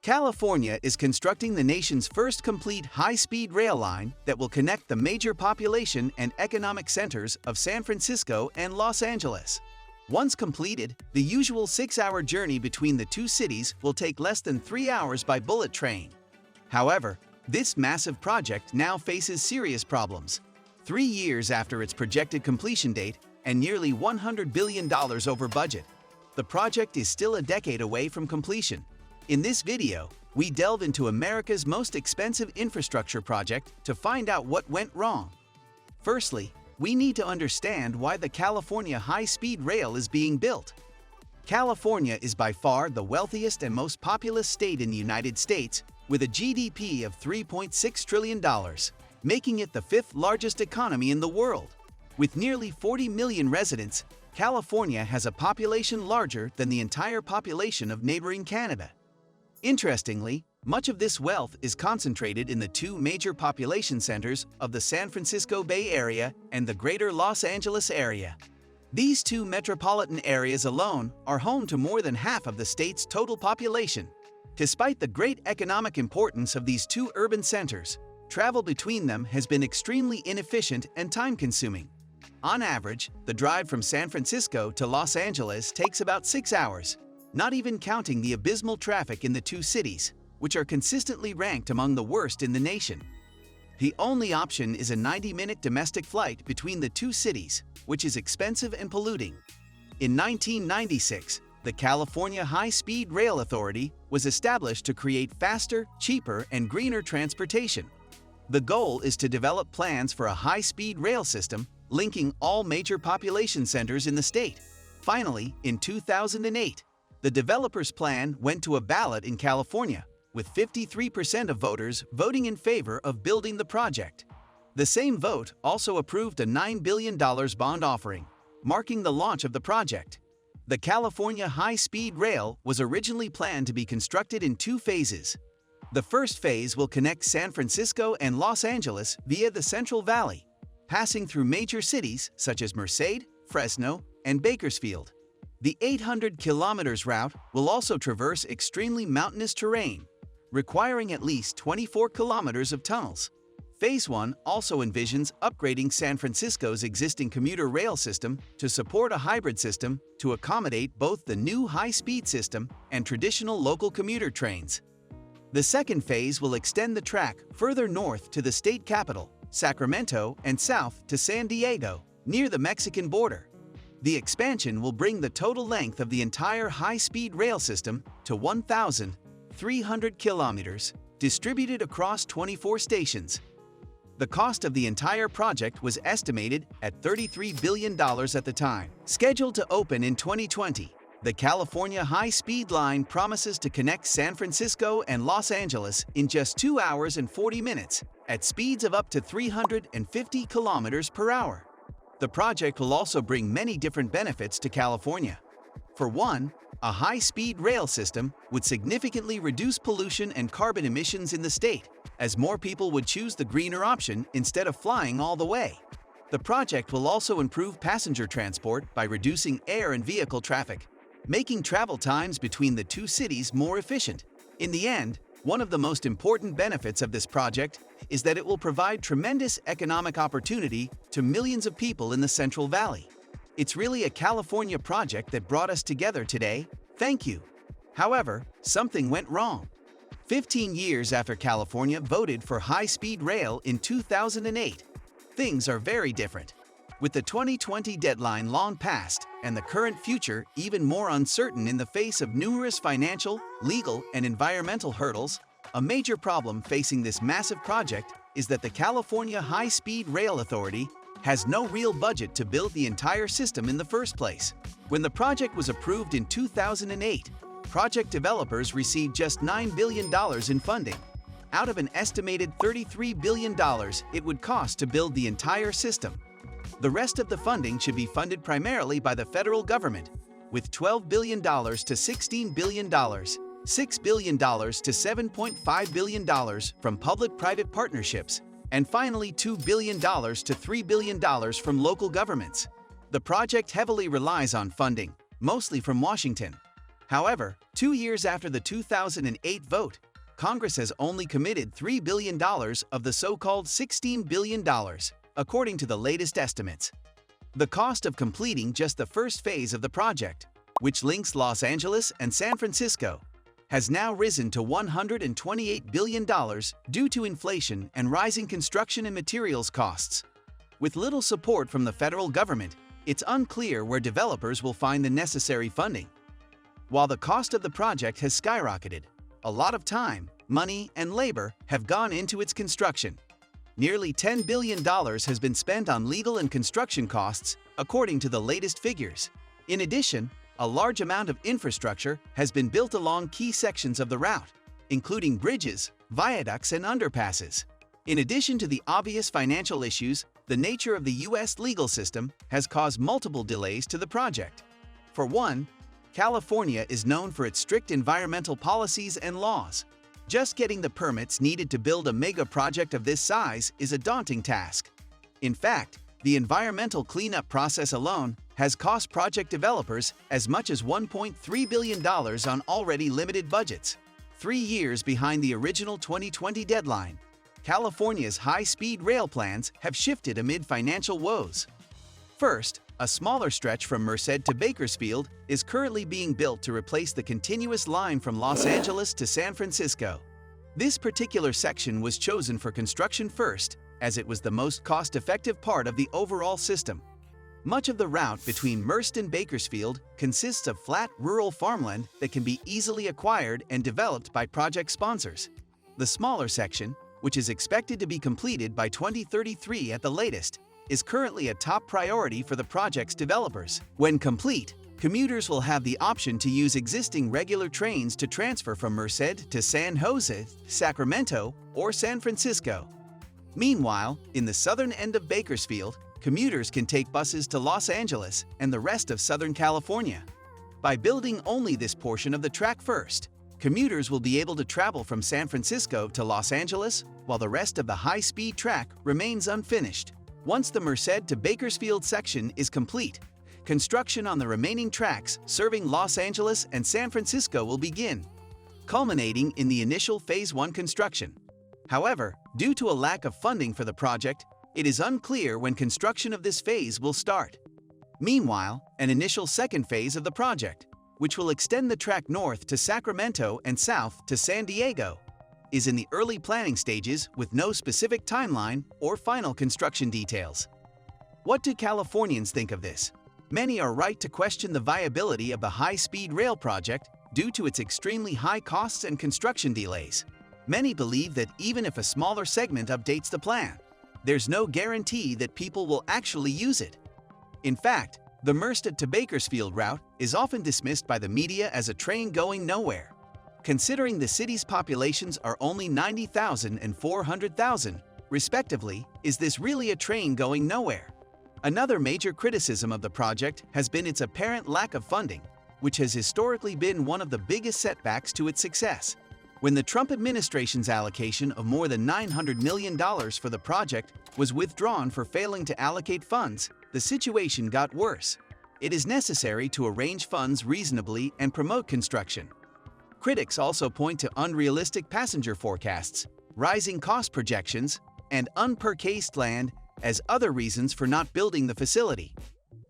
California is constructing the nation's first complete high-speed rail line that will connect the major population and economic centers of San Francisco and Los Angeles. Once completed, the usual 6-hour journey between the two cities will take less than 3 hours by bullet train. However, this massive project now faces serious problems. 3 years after its projected completion date and nearly $100 billion over budget, the project is still a decade away from completion. In this video, we delve into America's most expensive infrastructure project to find out what went wrong. Firstly, we need to understand why the California high-speed rail is being built. California is by far the wealthiest and most populous state in the United States, with a GDP of $3.6 trillion, making it the fifth largest economy in the world. With nearly 40 million residents, California has a population larger than the entire population of neighboring Canada. Interestingly, much of this wealth is concentrated in the two major population centers of the San Francisco Bay Area and the greater Los Angeles area. These two metropolitan areas alone are home to more than half of the state's total population. Despite the great economic importance of these two urban centers, travel between them has been extremely inefficient and time-consuming. On average, the drive from San Francisco to Los Angeles takes about 6 hours, not even counting the abysmal traffic in the two cities, which are consistently ranked among the worst in the nation. The only option is a 90-minute domestic flight between the two cities, which is expensive and polluting. In 1996, the California High-Speed Rail Authority was established to create faster, cheaper, and greener transportation. The goal is to develop plans for a high-speed rail system linking all major population centers in the state. Finally, in 2008, the developer's plan went to a ballot in California, with 53% of voters voting in favor of building the project. The same vote also approved a $9 billion bond offering, marking the launch of the project. The California High-Speed Rail was originally planned to be constructed in 2 phases. The first phase will connect San Francisco and Los Angeles via the Central Valley, passing through major cities such as Merced, Fresno, and Bakersfield. The 800 kilometers route will also traverse extremely mountainous terrain, requiring at least 24 kilometers of tunnels. Phase 1 also envisions upgrading San Francisco's existing commuter rail system to support a hybrid system to accommodate both the new high-speed system and traditional local commuter trains. The second phase will extend the track further north to the state capital, Sacramento, and south to San Diego, near the Mexican border. The expansion will bring the total length of the entire high-speed rail system to 1,300 kilometers, distributed across 24 stations. The cost of the entire project was estimated at $33 billion at the time. Scheduled to open in 2020, the California High-Speed Line promises to connect San Francisco and Los Angeles in just 2 hours and 40 minutes at speeds of up to 350 kilometers per hour. The project will also bring many different benefits to California. For one, a high-speed rail system would significantly reduce pollution and carbon emissions in the state, as more people would choose the greener option instead of flying all the way. The project will also improve passenger transport by reducing air and vehicle traffic, making travel times between the two cities more efficient. In the end, one of the most important benefits of this project is that it will provide tremendous economic opportunity to millions of people in the Central Valley. It's really a California project that brought us together today. Thank you. However, something went wrong. 15 years after California voted for high-speed rail in 2008, things are very different. With the 2020 deadline long past and the current future even more uncertain in the face of numerous financial, legal, and environmental hurdles, a major problem facing this massive project is that the California High-Speed Rail Authority has no real budget to build the entire system in the first place. When the project was approved in 2008, project developers received just $9 billion in funding. Out of an estimated $33 billion it would cost to build the entire system. The rest of the funding should be funded primarily by the federal government, with $12 billion to $16 billion, $6 billion to $7.5 billion from public-private partnerships, and finally $2 billion to $3 billion from local governments. The project heavily relies on funding, mostly from Washington. However, 2 years after the 2008 vote, Congress has only committed $3 billion of the so-called $16 billion, according to the latest estimates. The cost of completing just the first phase of the project, which links Los Angeles and San Francisco, has now risen to $128 billion due to inflation and rising construction and materials costs. With little support from the federal government, it's unclear where developers will find the necessary funding. While the cost of the project has skyrocketed, a lot of time, money, and labor have gone into its construction. Nearly $10 billion has been spent on legal and construction costs, according to the latest figures. In addition, a large amount of infrastructure has been built along key sections of the route, including bridges, viaducts, and underpasses. In addition to the obvious financial issues, the nature of the U.S. legal system has caused multiple delays to the project. For one, California is known for its strict environmental policies and laws. Just getting the permits needed to build a mega project of this size is a daunting task. In fact, the environmental cleanup process alone has cost project developers as much as $1.3 billion on already limited budgets. 3 years behind the original 2020 deadline, California's high-speed rail plans have shifted amid financial woes. First, a smaller stretch from Merced to Bakersfield is currently being built to replace the continuous line from Los Angeles to San Francisco. This particular section was chosen for construction first, as it was the most cost-effective part of the overall system. Much of the route between Merced and Bakersfield consists of flat rural farmland that can be easily acquired and developed by project sponsors. The smaller section, which is expected to be completed by 2033 at the latest, is currently a top priority for the project's developers. When complete, commuters will have the option to use existing regular trains to transfer from Merced to San Jose, Sacramento, or San Francisco. Meanwhile, in the southern end of Bakersfield, commuters can take buses to Los Angeles and the rest of Southern California. By building only this portion of the track first, commuters will be able to travel from San Francisco to Los Angeles, while the rest of the high-speed track remains unfinished. Once the Merced to Bakersfield section is complete, construction on the remaining tracks serving Los Angeles and San Francisco will begin, culminating in the initial Phase 1 construction. However, due to a lack of funding for the project, it is unclear when construction of this phase will start. Meanwhile, an initial second phase of the project, which will extend the track north to Sacramento and south to San Diego, is in the early planning stages with no specific timeline or final construction details. What do Californians think of this? Many are right to question the viability of the high-speed rail project due to its extremely high costs and construction delays. Many believe that even if a smaller segment updates the plan, there's no guarantee that people will actually use it. In fact, the Merced to Bakersfield route is often dismissed by the media as a train going nowhere. Considering the city's populations are only 90,000 and 400,000, respectively, is this really a train going nowhere? Another major criticism of the project has been its apparent lack of funding, which has historically been one of the biggest setbacks to its success. When the Trump administration's allocation of more than $900 million for the project was withdrawn for failing to allocate funds, the situation got worse. It is necessary to arrange funds reasonably and promote construction. Critics also point to unrealistic passenger forecasts, rising cost projections, and unpurchased land as other reasons for not building the facility.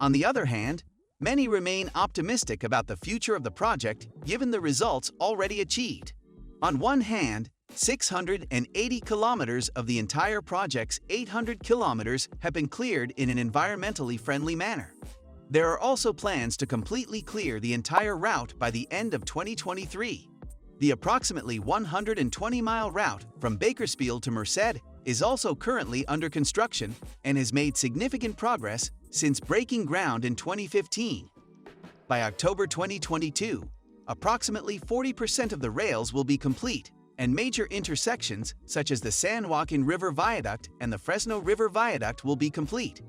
On the other hand, many remain optimistic about the future of the project given the results already achieved. On one hand, 680 kilometers of the entire project's 800 kilometers have been cleared in an environmentally friendly manner. There are also plans to completely clear the entire route by the end of 2023. The approximately 120-mile route from Bakersfield to Merced is also currently under construction and has made significant progress since breaking ground in 2015. By October 2022, approximately 40% of the rails will be complete, and major intersections such as the San Joaquin River Viaduct and the Fresno River Viaduct will be complete.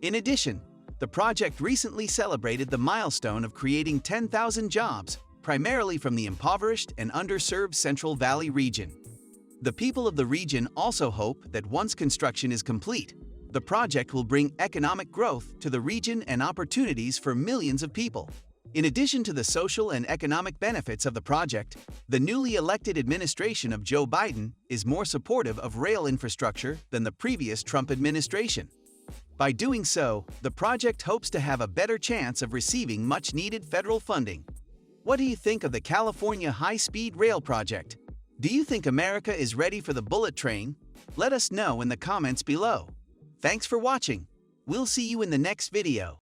In addition, the project recently celebrated the milestone of creating 10,000 jobs, primarily from the impoverished and underserved Central Valley region. The people of the region also hope that once construction is complete, the project will bring economic growth to the region and opportunities for millions of people. In addition to the social and economic benefits of the project, the newly elected administration of Joe Biden is more supportive of rail infrastructure than the previous Trump administration. By doing so, the project hopes to have a better chance of receiving much-needed federal funding. What do you think of the California high-speed rail project? Do you think America is ready for the bullet train? Let us know in the comments below. Thanks for watching. We'll see you in the next video.